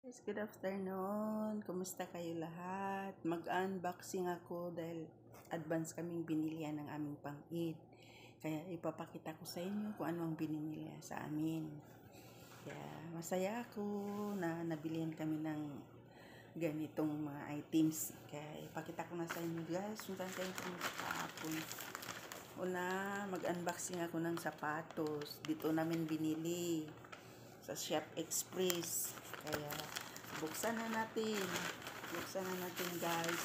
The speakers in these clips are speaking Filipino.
Yes, good afternoon. Kumusta kayo lahat? Mag-unboxing ako dahil advance kaming binilihan ng aming pang-eat. Kaya ipapakita ko sa inyo kung ano ang binili sa amin. Kaya masaya ako na nabilihan kami ng ganitong mga items. Kaya ipakita ko na sa inyo guys kung saan kayo pumunta kahapon. Una, mag-unboxing ako ng sapatos. Dito namin binili sa Shop Express. Kaya buksan na natin guys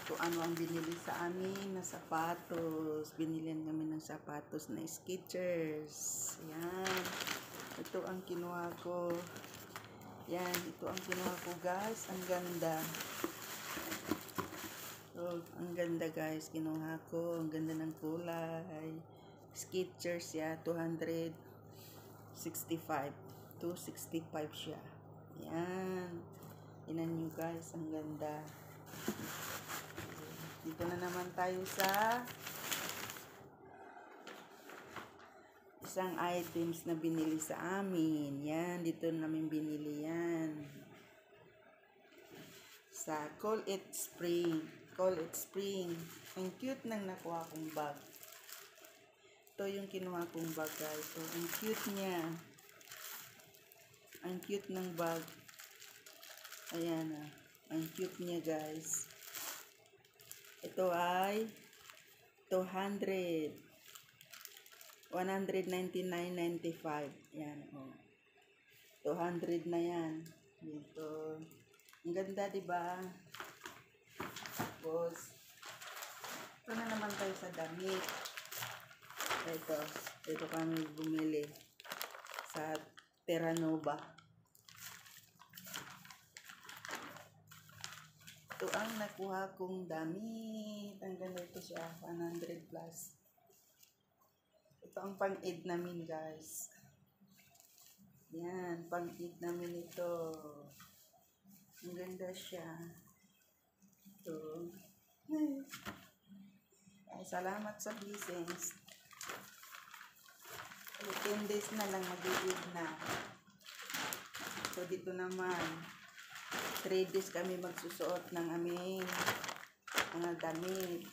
kung ano ang binili sa amin na sapatos. Binilihan kami ng sapatos na Skechers. Yan, ito ang kinuha ko. Yan, ito ang kinuha ko guys. Ang ganda. So, ang ganda guys, kinuha ko. Ang ganda ng kulay. Skechers ya, 265 siya. Yan. Inan nyo guys, ang ganda. Dito na naman tayo sa isang items na binili sa amin. Yan, dito namin binili yan. Sa Call It Spring. Ang cute nang nakuha kong bag. Ito yung kinuha kong bag guys. So, ang cute niya. Ang cute ng bag. Ayan ah. Ang cute niya guys. Ito ay 199.95. Yan oh. 200 na yan. Dito. Ang ganda diba? Tapos ito na naman tayo sa damit. Ito kami bumili sa Terranova. Ito ang nakuha kong damit. Ang ganda ito siya. 100 plus. Ito ang pang-eid namin guys. Yan. Pang-eid namin ito. Ang ganda siya. Ito. Ay, salamat sa blessings. 10 days na lang mag-eid na. So dito naman 3 days kami magsusuot ng aming mga damit.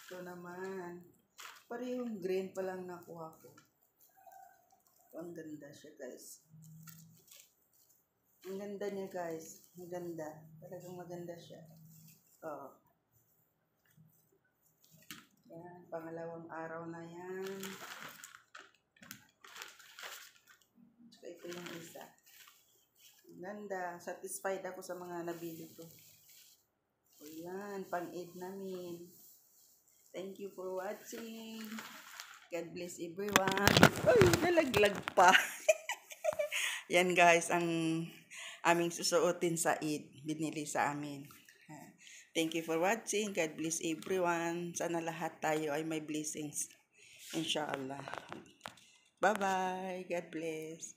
Ito naman parehong green pa lang nakuha ko. Ang ganda siya guys. Ang ganda niya guys. Ang ganda. Talagang maganda siya. Oh. Yan. Pangalawang araw na yan. So, ito yung isa. Ang ganda. Satisfied ako sa mga nabili ko. O yan. Pang-eid namin. Thank you for watching. God bless everyone. Ay, nalaglag pa. Yan guys, ang aming susuotin sa Eid. Binili sa amin. Thank you for watching. God bless everyone. Sana lahat tayo ay may blessings. Inshallah. Bye-bye. God bless.